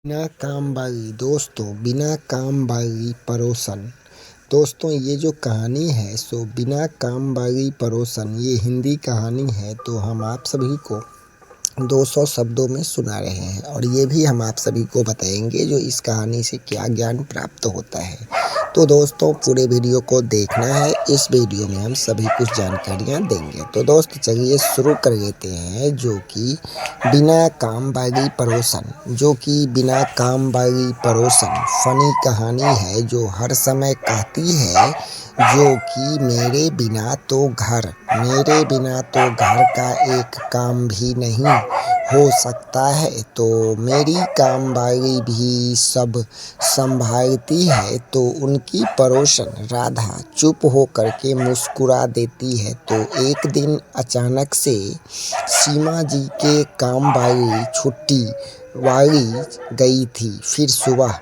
बिना काम वाली दोस्तों बिना काम वाली पड़ोसन। दोस्तों ये जो कहानी है सो बिना काम वाली पड़ोसन ये हिंदी कहानी है। तो हम आप सभी को 200 शब्दों में सुना रहे हैं और ये भी हम आप सभी को बताएंगे जो इस कहानी से क्या ज्ञान प्राप्त होता है। तो दोस्तों पूरे वीडियो को देखना है। इस वीडियो में हम सभी कुछ जानकारियां देंगे। तो दोस्त चलिए शुरू कर लेते हैं। जो कि बिना काम वाली पड़ोसन बिना काम वाली पड़ोसन फनी कहानी है जो हर समय कहती है जो कि मेरे बिना तो घर का एक काम भी नहीं हो सकता है। तो मेरी काम वाली भी सब संभालती है। तो उनकी पड़ोसन राधा चुप हो करके मुस्कुरा देती है। तो एक दिन अचानक से सीमा जी के काम वाली छुट्टी वाली गई थी। फिर सुबह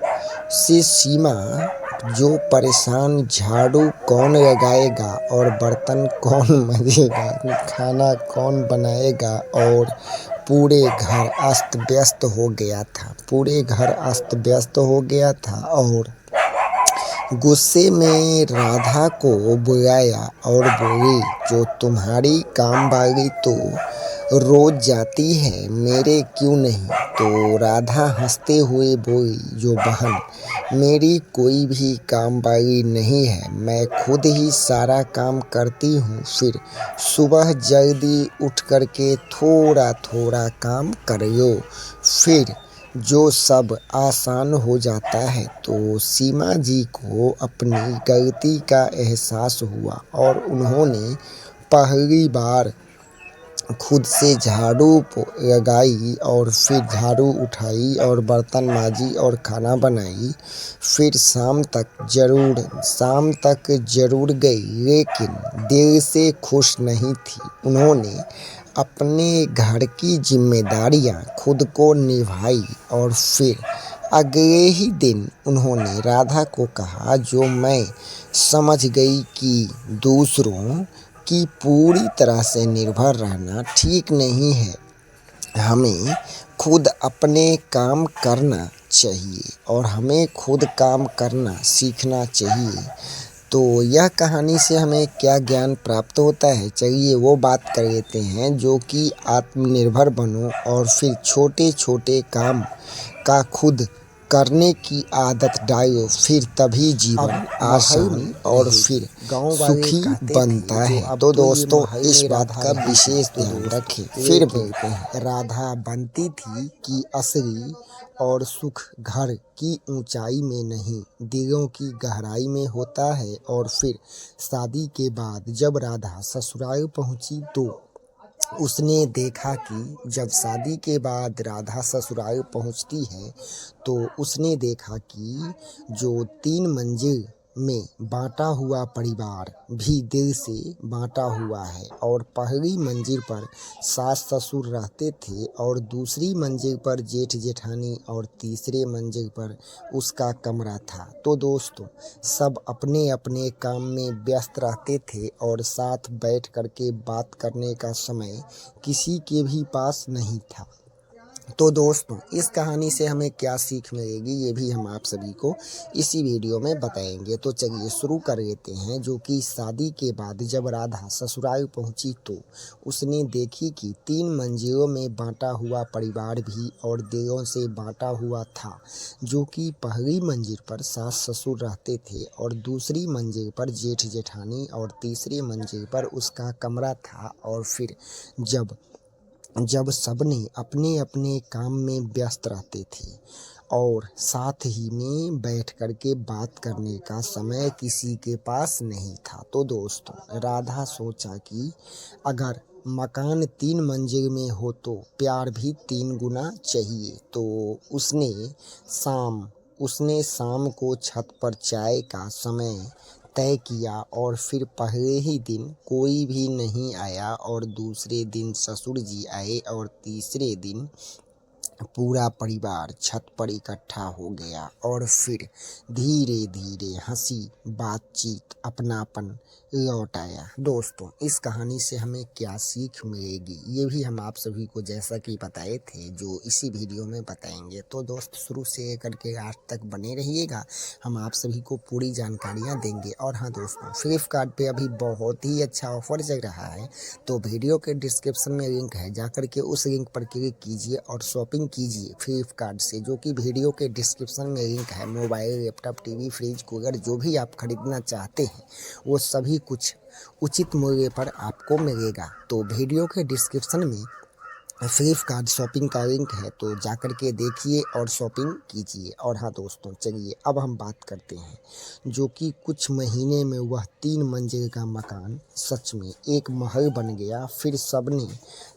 से सीमा जो परेशान, झाड़ू कौन लगाएगा और बर्तन कौन मांजेगा, खाना कौन बनाएगा, और पूरे घर अस्त व्यस्त हो गया था और गुस्से में राधा को बुलाया और बोली, जो तुम्हारी काम वाली तो रोज जाती है, मेरे क्यों नहीं? तो राधा हंसते हुए बोली, जो बहन, मेरी कोई भी काम वाली नहीं है, मैं खुद ही सारा काम करती हूँ। फिर सुबह जल्दी उठ करके थोड़ा थोड़ा काम करियो, फिर जो सब आसान हो जाता है। तो सीमा जी को अपनी गलती का एहसास हुआ और उन्होंने पहली बार खुद से झाड़ू लगाई और फिर झाड़ू उठाई और बर्तन मांजी और खाना बनाई। फिर शाम तक जरूर गई, लेकिन दिल से खुश नहीं थी। उन्होंने अपने घर की जिम्मेदारियां खुद को निभाई और फिर अगले ही दिन उन्होंने राधा को कहा, जो मैं समझ गई कि दूसरों की पूरी तरह से निर्भर रहना ठीक नहीं है। हमें खुद अपने काम करना चाहिए और हमें खुद काम करना सीखना चाहिए। तो यह कहानी से हमें क्या ज्ञान प्राप्त होता है, चलिए वो बात कर लेते हैं। जो कि आत्मनिर्भर बनो और फिर छोटे छोटे काम का खुद करने की आदत डालो, फिर तभी जीवन आसान और फिर सुखी बनता है। तो दोस्तों इस बात का विशेष ध्यान रखें। फिर भी राधा बनती थी कि असली और सुख घर की ऊंचाई में नहीं, दिलों की गहराई में होता है। और फिर शादी के बाद जब राधा ससुराल पहुंची तो उसने देखा कि जब शादी के बाद राधा ससुराल पहुंचती है तो उसने देखा कि जो 3 मंजिल में बांटा हुआ परिवार भी दिल से बांटा हुआ है। और पहली मंजिल पर सास ससुर रहते थे और दूसरी मंजिल पर जेठ जेठानी और तीसरे मंजिल पर उसका कमरा था। तो दोस्तों सब अपने अपने काम में व्यस्त रहते थे और साथ बैठ करके बात करने का समय किसी के भी पास नहीं था। तो दोस्तों इस कहानी से हमें क्या सीख मिलेगी ये भी हम आप सभी को इसी वीडियो में बताएंगे। तो चलिए शुरू कर लेते हैं। जो कि शादी के बाद जब राधा ससुराल पहुंची तो उसने देखी कि 3 मंजिलों में बांटा हुआ परिवार भी और दिलों से बांटा हुआ था। जो कि पहली मंजिल पर सास ससुर रहते थे और दूसरी मंजिल पर जेठ जेठानी और तीसरी मंजिल पर उसका कमरा था। और फिर जब सबने अपने अपने काम में व्यस्त रहते थे और साथ ही में बैठ कर के बात करने का समय किसी के पास नहीं था। तो दोस्तों राधा सोचा कि अगर मकान 3 मंजिल में हो तो प्यार भी 3 गुना चाहिए। तो उसने शाम को छत पर चाय का समय तय किया और फिर पहले ही दिन कोई भी नहीं आया और दूसरे दिन ससुर जी आए और तीसरे दिन पूरा परिवार छत पर इकट्ठा हो गया। और फिर धीरे धीरे हंसी, बातचीत, अपनापन लौट आया। दोस्तों, इस कहानी से हमें क्या सीख मिलेगी ये भी हम आप सभी को जैसा कि बताए थे जो इसी वीडियो में बताएंगे। तो दोस्त, शुरू से लेकर के आज तक बने रहिएगा, हम आप सभी को पूरी जानकारियां देंगे। और हाँ दोस्तों, फ्लिपकार्ट पे अभी बहुत ही अच्छा ऑफर चल रहा है, तो वीडियो के डिस्क्रिप्शन में लिंक है, जाकर के उस लिंक पर क्लिक कीजिए और शॉपिंग कीजिए फ्लिपकार्ट से, जो कि वीडियो के डिस्क्रिप्शन में लिंक है। Mobile, laptop, TV, fridge, cooler जो भी आप खरीदना चाहते हैं वो सभी कुछ उचित मूल्य पर आपको मिलेगा। तो वीडियो के डिस्क्रिप्शन में फ्लिपकार्ट शॉपिंग का लिंक है, तो जाकर के देखिए और शॉपिंग कीजिए। और हाँ दोस्तों, चलिए अब हम बात करते हैं, जो कि कुछ महीने में वह 3 मंजिल का मकान सच में एक महल बन गया। फिर सबने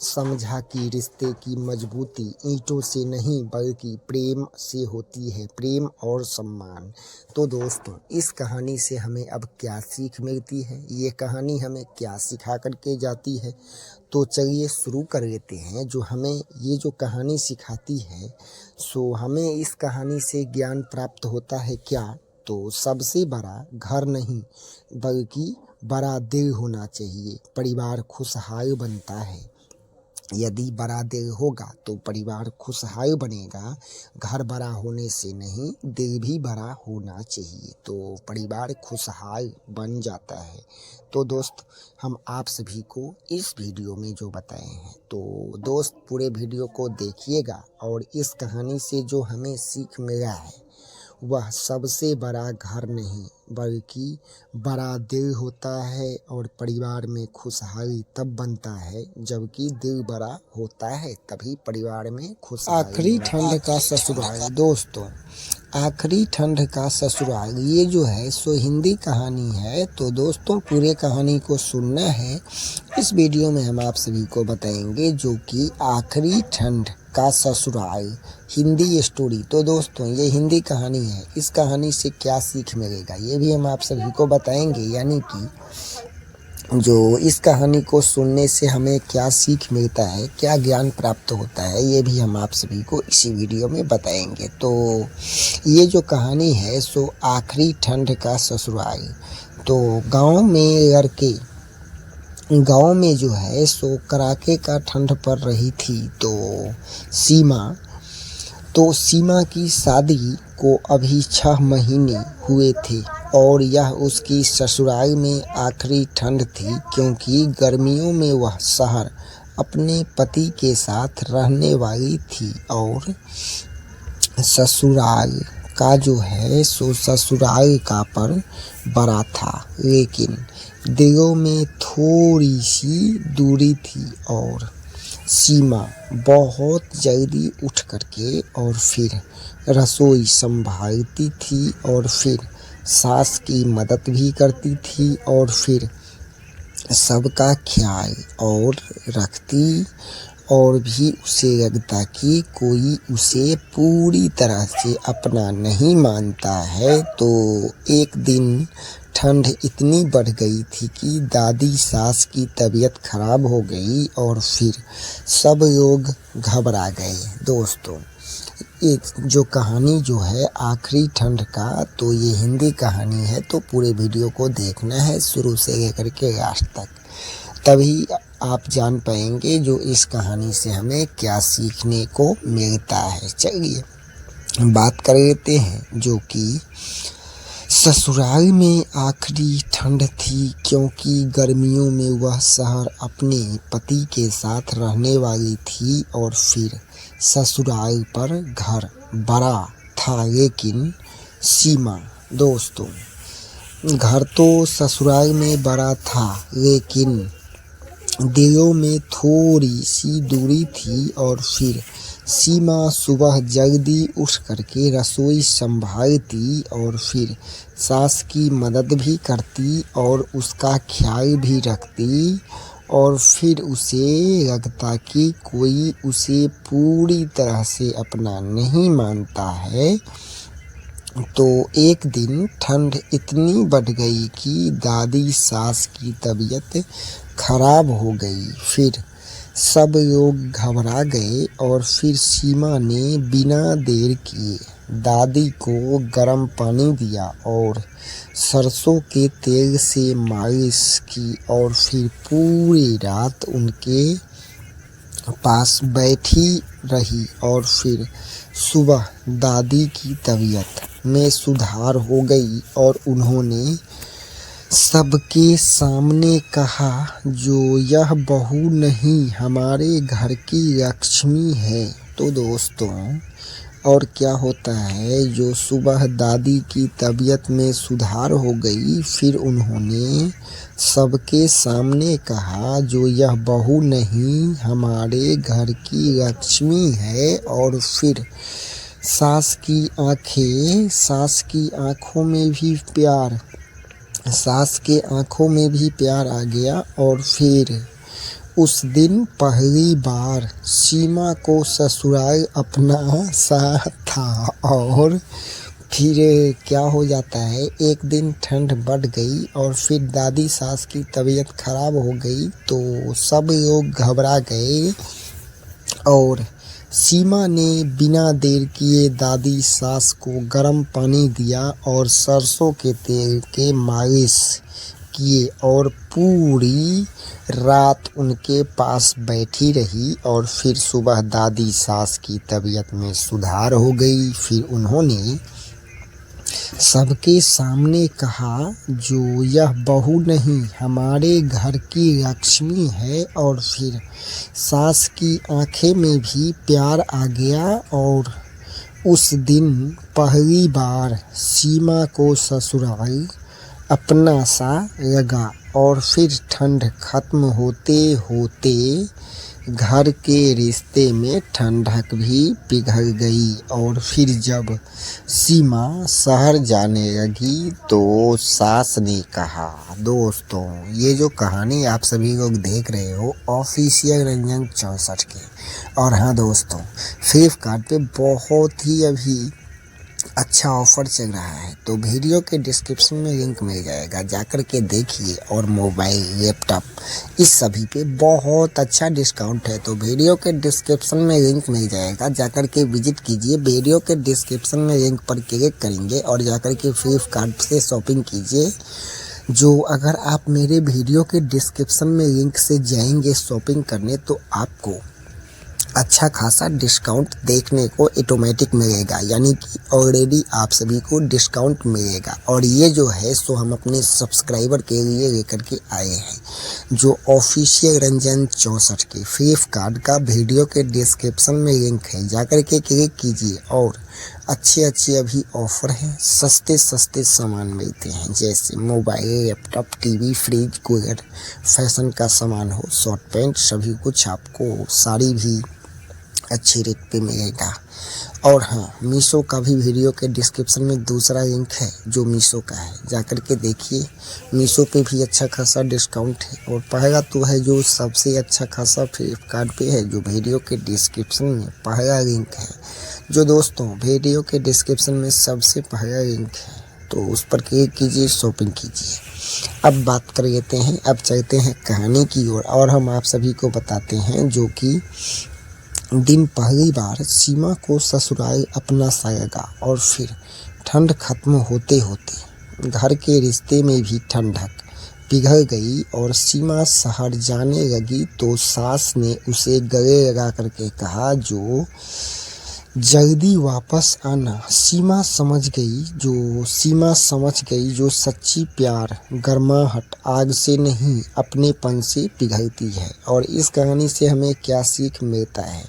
समझा कि रिश्ते की मजबूती ईंटों से नहीं बल्कि प्रेम से होती है, प्रेम और सम्मान। तो दोस्तों, इस कहानी से हमें अब क्या सीख मिलती है, ये कहानी हमें क्या सिखा करके जाती है, तो चलिए शुरू कर लेते हैं। जो हमें ये जो कहानी सिखाती है, सो हमें इस कहानी से ज्ञान प्राप्त होता है क्या? तो सबसे बड़ा घर नहीं बल्कि बड़ा दिल होना चाहिए, परिवार खुशहाल बनता है। यदि बड़ा दिल होगा तो परिवार खुशहाल बनेगा। घर बड़ा होने से नहीं, दिल भी बड़ा होना चाहिए, तो परिवार खुशहाल बन जाता है। तो दोस्त, हम आप सभी को इस वीडियो में जो बताए हैं, तो दोस्त पूरे वीडियो को देखिएगा। और इस कहानी से जो हमें सीख मिला है, वह सबसे बड़ा घर नहीं बल्कि बड़ा दिल होता है। और परिवार में खुशहाली तब बनता है जबकि दिल बड़ा होता है, तभी परिवार में खुशहाली। आखिरी ठंड का ससुराल। दोस्तों, आखिरी ठंड का ससुराल ये जो है सो हिंदी कहानी है। तो दोस्तों, पूरे कहानी को सुनना है। इस वीडियो में हम आप सभी को बताएंगे जो कि आखिरी ठंड का ससुराल हिंदी स्टोरी। तो दोस्तों, ये हिंदी कहानी है, इस कहानी से क्या सीख मिलेगा ये भी हम आप सभी को बताएंगे। यानी कि जो इस कहानी को सुनने से हमें क्या सीख मिलता है, क्या ज्ञान प्राप्त होता है, ये भी हम आप सभी को इसी वीडियो में बताएंगे। तो ये जो कहानी है सो आखिरी ठंड का ससुराल। तो गांव में जो है सो कड़ाके का ठंड पड़ रही थी। तो सीमा की शादी को अभी 6 महीने हुए थे और यह उसकी ससुराल में आखिरी ठंड थी, क्योंकि गर्मियों में वह शहर अपने पति के साथ रहने वाली थी। और ससुराल का जो है सो ससुराल का पर बड़ा था, लेकिन दिलों में थोड़ी सी दूरी थी। और सीमा बहुत जल्दी उठ करके और फिर रसोई संभालती थी और फिर सास की मदद भी करती थी और फिर सबका ख्याल और रखती। और भी उसे लगता कि कोई उसे पूरी तरह से अपना नहीं मानता है। तो एक दिन ठंड इतनी बढ़ गई थी कि दादी सास की तबीयत खराब हो गई और फिर सब लोग घबरा गए। दोस्तों, एक जो कहानी जो है आखिरी ठंड का, तो ये हिंदी कहानी है, तो पूरे वीडियो को देखना है शुरू से लेकर के लास्ट तक, तभी आप जान पाएंगे जो इस कहानी से हमें क्या सीखने को मिलता है। चलिए बात कर लेते हैं। जो कि ससुराल में आखिरी ठंड थी, क्योंकि गर्मियों में वह शहर अपने पति के साथ रहने वाली थी। और फिर ससुराल पर घर बड़ा था, लेकिन सीमा। दोस्तों, घर तो ससुराल में बड़ा था, लेकिन दिलों में थोड़ी सी दूरी थी। और फिर सीमा सुबह जल्दी उठ करके रसोई संभालती और फिर सास की मदद भी करती और उसका ख्याल भी रखती। और फिर उसे लगता कि कोई उसे पूरी तरह से अपना नहीं मानता है। तो एक दिन ठंड इतनी बढ़ गई कि दादी सास की तबीयत खराब हो गई। फिर सब लोग घबरा गए और फिर सीमा ने बिना देर किए दादी को गर्म पानी दिया और सरसों के तेल से मालिश की और फिर पूरी रात उनके पास बैठी रही। और फिर सुबह दादी की तबीयत में सुधार हो गई और उन्होंने सबके सामने कहा, जो यह बहू नहीं हमारे घर की लक्ष्मी है। तो दोस्तों, और क्या होता है, जो सुबह दादी की तबीयत में सुधार हो गई, फिर उन्होंने सबके सामने कहा, जो यह बहू नहीं हमारे घर की लक्ष्मी है। और फिर सास की आंखों में भी प्यार आ गया। और फिर उस दिन पहली बार सीमा को ससुराल अपना सा था। और फिर क्या हो जाता है, एक दिन ठंड बढ़ गई और फिर दादी सास की तबीयत खराब हो गई तो सब लोग घबरा गए और सीमा ने बिना देर किए दादी सास को गर्म पानी दिया और सरसों के तेल के मालिश किए और पूरी रात उनके पास बैठी रही। और फिर सुबह दादी सास की तबीयत में सुधार हो गई। फिर उन्होंने सबके सामने कहा, जो यह बहू नहीं हमारे घर की लक्ष्मी है। और फिर सास की आंखें में भी प्यार आ गया और उस दिन पहली बार सीमा को ससुराल अपना सा लगा। और फिर ठंड खत्म होते होते घर के रिश्ते में ठंडक भी पिघल गई। और फिर जब सीमा शहर जाने लगी तो सास ने कहा, दोस्तों ये जो कहानी आप सभी लोग देख रहे हो ऑफिशियल रंजन 64 के, और हाँ दोस्तों, फ्लिपकार्ट पे बहुत ही अभी अच्छा ऑफर चल रहा है, तो वीडियो के डिस्क्रिप्शन में लिंक मिल जाएगा, जाकर के देखिए। और मोबाइल, लैपटॉप, इस सभी पे बहुत अच्छा डिस्काउंट है, तो वीडियो के डिस्क्रिप्शन में लिंक मिल जाएगा, जाकर के विजिट कीजिए। वीडियो के डिस्क्रिप्शन में लिंक पर क्लिक करेंगे और जाकर के फ्लिपकार्ट से शॉपिंग कीजिए। जो अगर आप मेरे वीडियो के डिस्क्रिप्शन में लिंक से जाएंगे शॉपिंग करने तो आपको अच्छा खासा डिस्काउंट देखने को ऑटोमेटिक मिलेगा, यानी कि ऑलरेडी आप सभी को डिस्काउंट मिलेगा। और ये जो है सो हम अपने सब्सक्राइबर के लिए लेकर के आए हैं, जो ऑफिशियल रंजन 64 के फ्लिपकार्ट का वीडियो के डिस्क्रिप्शन में लिंक है, जाकर के क्लिक कीजिए। और अच्छे अभी ऑफर हैं, सस्ते सामान मिलते हैं, जैसे mobile, laptop, TV, fridge, cooler, fashion का सामान हो, शॉर्ट पैंट, सभी कुछ आपको, साड़ी भी अच्छे रेट पे मिलेगा। और हाँ, मीशो का भी वीडियो के डिस्क्रिप्शन में दूसरा लिंक है जो मीशो का है, जाकर के देखिए। मीशो पे भी अच्छा खासा डिस्काउंट है। और पहला तो है जो सबसे अच्छा खासा फ्लिपकार्ट पे है, जो वीडियो के डिस्क्रिप्शन में पहला लिंक है, जो दोस्तों वीडियो के डिस्क्रिप्शन में सबसे पहला लिंक है, तो उस पर क्लिक कीजिए, शॉपिंग कीजिए। अब बात कर लेते हैं, अब चलते हैं कहानी की ओर और हम आप सभी को बताते हैं जो कि दिन पहली बार सीमा को ससुराल अपना सा लगा। और फिर ठंड खत्म होते होते घर के रिश्ते में भी ठंडक पिघल गई और सीमा शहर जाने लगी तो सास ने उसे गले लगा करके कहा, जो जल्दी वापस आना। सीमा समझ गई जो सच्ची प्यार गर्माहट आग से नहीं अपनेपन से पिघलती है। और इस कहानी से हमें क्या सीख मिलता है,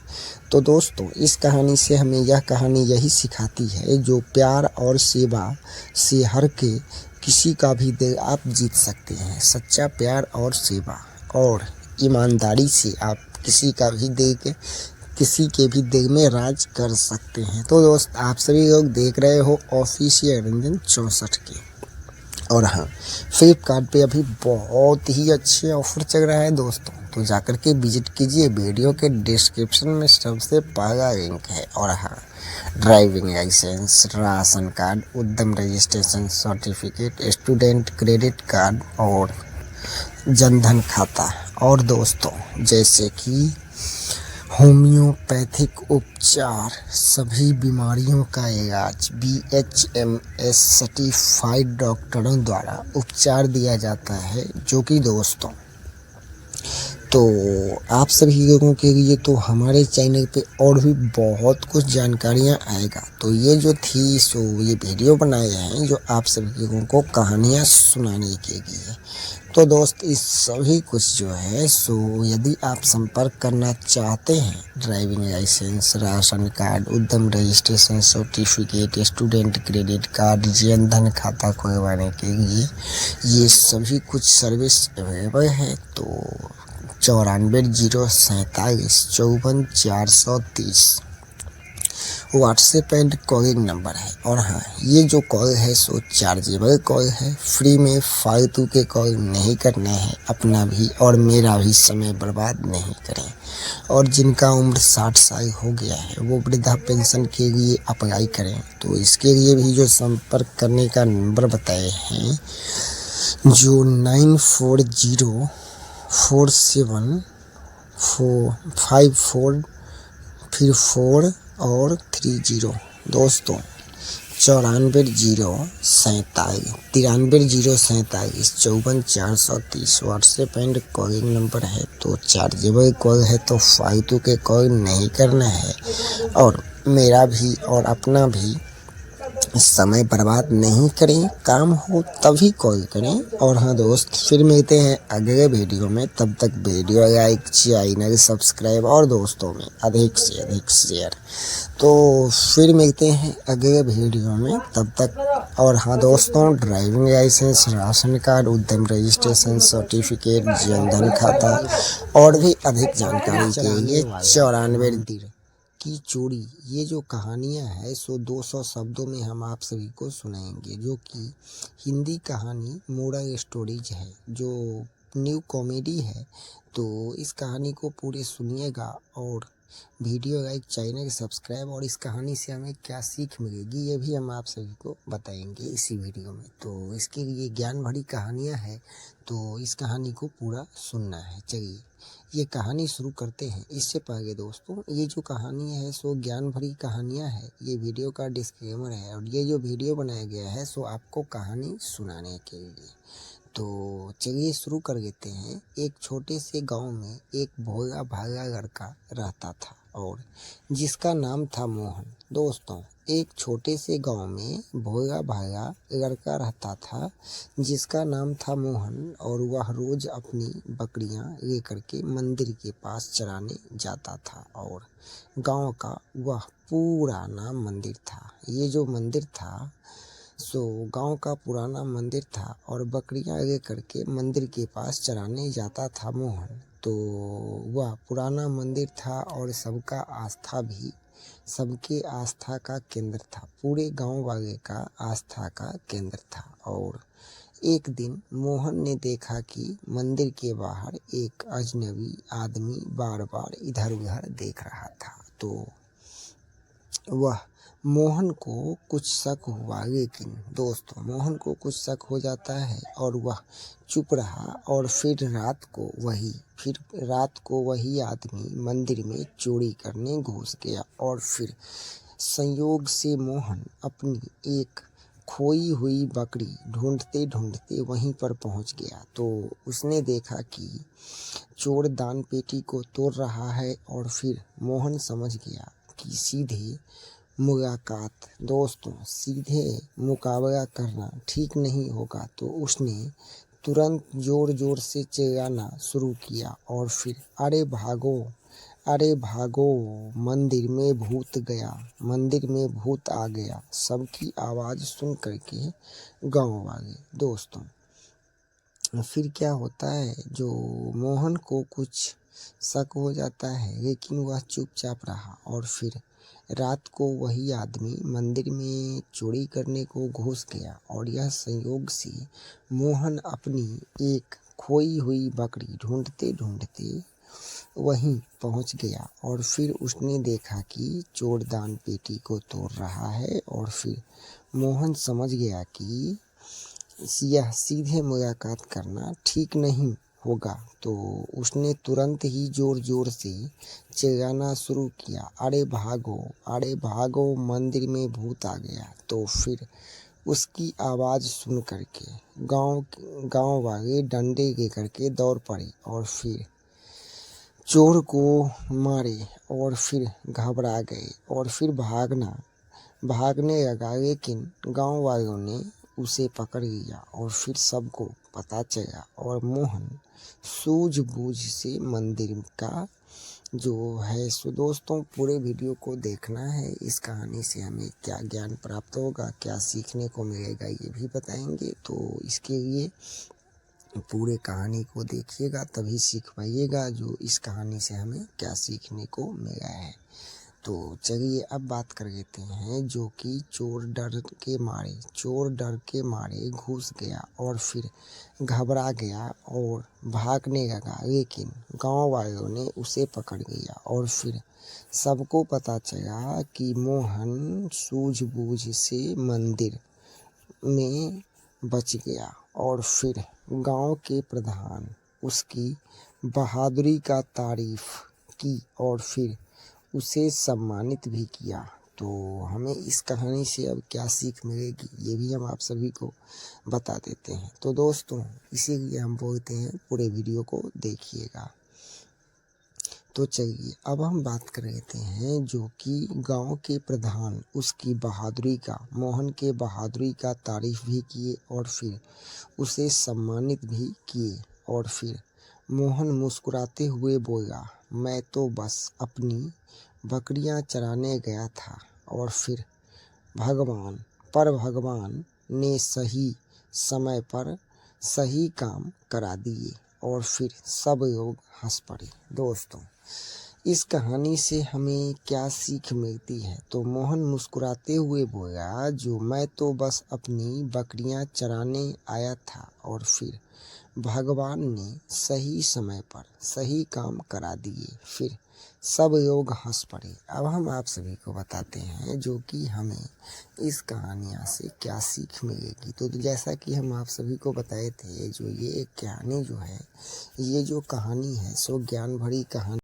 तो दोस्तों इस कहानी से हमें यह कहानी यही सिखाती है, जो प्यार और सेवा से हर के किसी का भी दिल आप जीत सकते हैं। सच्चा प्यार और सेवा और ईमानदारी से आप किसी के भी दिल में राज कर सकते हैं। तो दोस्त, आप सभी लोग देख रहे हो ऑफिशियल रंजन 64 के, और हाँ, फ्लिपकार्ट पे अभी बहुत ही अच्छे ऑफर चल रहा है दोस्तों, तो जाकर के विजिट कीजिए। वीडियो के डिस्क्रिप्शन में सबसे पहला लिंक है। और हाँ, ड्राइविंग लाइसेंस, राशन कार्ड, उद्यम registration certificate, student credit card और जनधन खाता और दोस्तों, जैसे कि होम्योपैथिक उपचार, सभी बीमारियों का इलाज BHMS सर्टिफाइड डॉक्टरों द्वारा उपचार दिया जाता है। जो कि दोस्तों, तो आप सभी लोगों के लिए तो हमारे चैनल पे और भी बहुत कुछ जानकारियाँ आएगा। तो ये जो थी सो ये वीडियो बनाए हैं जो आप सभी लोगों को कहानियाँ सुनाने के लिए। तो दोस्त, इस सभी कुछ जो है सो यदि आप संपर्क करना चाहते हैं, ड्राइविंग लाइसेंस, राशन कार्ड, उद्यम registration certificate, student credit card, Jan Dhan खाता खुलवाने के लिए ये सभी कुछ सर्विस अवेलेबल है। तो 9407545430 व्हाट्सएप एंड कॉलिंग नंबर है। और हाँ, ये जो कॉल है सो चार्जेबल कॉल है, फ्री में फालतू के कॉल नहीं करना है। अपना भी और मेरा भी समय बर्बाद नहीं करें। और जिनका उम्र 60 साल हो गया है वो वृद्धा पेंशन के लिए अप्लाई करें। तो इसके लिए भी जो संपर्क करने का नंबर बताए हैं, जो 940475 फिर 4 और 30। दोस्तों, 940747 व्हाट्सएप एंड कॉलिंग नंबर है। तो चार्जेबल कॉल है, तो फालतू के कॉल नहीं करना है। और मेरा भी और अपना भी समय बर्बाद नहीं करें, काम हो तभी कॉल करें। और हाँ दोस्त, फिर मिलते हैं अगले वीडियो में। तब तक वीडियो लाइक, चैनल सब्सक्राइब और दोस्तों में अधिक से अधिक शेयर। तो फिर मिलते हैं अगले वीडियो में, तब तक। और हाँ दोस्तों, ड्राइविंग लाइसेंस, राशन कार्ड, उद्यम रजिस्ट्रेशन सर्टिफिकेट, जन धन खाता और भी अधिक जानकारी के लिए 94 की चोरी, ये जो कहानियाँ है सो 200 शब्दों में हम आप सभी को सुनाएंगे। जो कि हिंदी कहानी मोरल स्टोरीज है, जो न्यू कॉमेडी है। तो इस कहानी को पूरे सुनिएगा और वीडियो लाइक, चैनल सब्सक्राइब। और इस कहानी से हमें क्या सीख मिलेगी ये भी हम आप सभी को बताएंगे इसी वीडियो में। तो इसके लिए ज्ञान भरी कहानियाँ हैं, तो इस कहानी को पूरा सुनना है। चलिए ये कहानी शुरू करते हैं। इससे पहले दोस्तों, ये जो कहानी है सो ज्ञान भरी कहानियाँ है। ये वीडियो का डिस्क्लेमर है और ये जो वीडियो बनाया गया है सो आपको कहानी सुनाने के लिए। तो चलिए शुरू कर लेते हैं। एक छोटे से गांव में एक भोला भाला लड़का रहता था और जिसका नाम था मोहन। दोस्तों, एक छोटे से गांव में भोला भाला लड़का रहता था जिसका नाम था मोहन, और वह रोज अपनी बकरियां लेकर के मंदिर के पास चराने जाता था। और गांव का वह पूरा नाम मंदिर था। ये जो मंदिर था सो गांव का पुराना मंदिर था और बकरियां लेकर के मंदिर के पास चराने जाता था मोहन। तो वह पुराना मंदिर था और सबका आस्था भी, सबके आस्था का केंद्र था। पूरे गांव वाले का आस्था का केंद्र था। और एक दिन मोहन ने देखा कि मंदिर के बाहर एक अजनबी आदमी बार बार इधर उधर देख रहा था। तो वह मोहन को कुछ शक हुआ। लेकिन दोस्तों, मोहन को कुछ शक हो जाता है और वह चुप रहा। और फिर रात को वही आदमी मंदिर में चोरी करने घुस गया। और फिर संयोग से मोहन अपनी एक खोई हुई बकरी ढूंढते ढूंढते वहीं पर पहुंच गया। तो उसने देखा कि चोर दान पेटी को तोड़ रहा है। और फिर मोहन समझ गया कि सीधे मुकाबला करना ठीक नहीं होगा। तो उसने तुरंत जोर जोर से चिल्लाना शुरू किया और फिर अरे भागो, अरे भागो, मंदिर में भूत गया, मंदिर में भूत आ गया, सबकी आवाज़ सुन करके गांव वाले। दोस्तों, फिर क्या होता है, जो मोहन को कुछ शक हो जाता है लेकिन वह चुपचाप रहा। और फिर रात को वही आदमी मंदिर में चोरी करने को घुस गया। और यह संयोग से मोहन अपनी एक खोई हुई बकरी ढूंढते ढूंढते वहीं पहुंच गया। और फिर उसने देखा कि चोर दान पेटी को तोड़ रहा है। और फिर मोहन समझ गया कि यह सीधे मुलाकात करना ठीक नहीं होगा तो उसने तुरंत ही जोर जोर से चिल्लाना शुरू किया, अरे भागो, मंदिर में भूत आ गया। तो फिर उसकी आवाज़ सुन करके गांव वाले डंडे लेकर के दौड़ पड़े और फिर चोर को मारे और फिर घबरा गए और फिर भागने लगा, लेकिन गांव वालों ने उसे पकड़ लिया और फिर सबको पता चला और मोहन सूझबूझ से मंदिर का जो है। सो दोस्तों, पूरे वीडियो को देखना है। इस कहानी से हमें क्या ज्ञान प्राप्त होगा, क्या सीखने को मिलेगा, ये भी बताएंगे। तो इसके लिए पूरे कहानी को देखिएगा, तभी सीख पाइएगा जो इस कहानी से हमें क्या सीखने को मिला है। तो चलिए अब बात कर लेते हैं। जो कि चोर डर के मारे घुस गया और फिर घबरा गया और भागने लगा, लेकिन गांव वालों ने उसे पकड़ लिया और फिर सबको पता चला कि मोहन सूझबूझ से मंदिर में बच गया और फिर गांव के प्रधान उसकी बहादुरी का तारीफ की और फिर उसे सम्मानित भी किया। तो हमें इस कहानी से अब क्या सीख मिलेगी, ये भी हम आप सभी को बता देते हैं। तो दोस्तों, इसीलिए हम बोलते हैं पूरे वीडियो को देखिएगा। तो चलिए अब हम बात कर लेते हैं। जो कि गांव के प्रधान उसकी मोहन के बहादुरी का तारीफ भी किए और फिर उसे सम्मानित भी किए। और फिर मोहन मुस्कुराते हुए बोला, मैं तो बस अपनी बकरियां चराने गया था और फिर भगवान ने सही समय पर सही काम करा दिए। और फिर सब लोग हंस पड़े। दोस्तों, इस कहानी से हमें क्या सीख मिलती है? तो मोहन मुस्कुराते हुए बोला, जो मैं तो बस अपनी बकरियां चराने आया था और फिर भगवान ने सही समय पर सही काम करा दिए। फिर सब लोग हंस पड़े। अब हम आप सभी को बताते हैं जो कि हमें इस कहानियाँ से क्या सीख मिलेगी। तो जैसा कि हम आप सभी को बताए थे, जो ये कहानी जो है, ये जो कहानी है सो ज्ञान भरी कहानी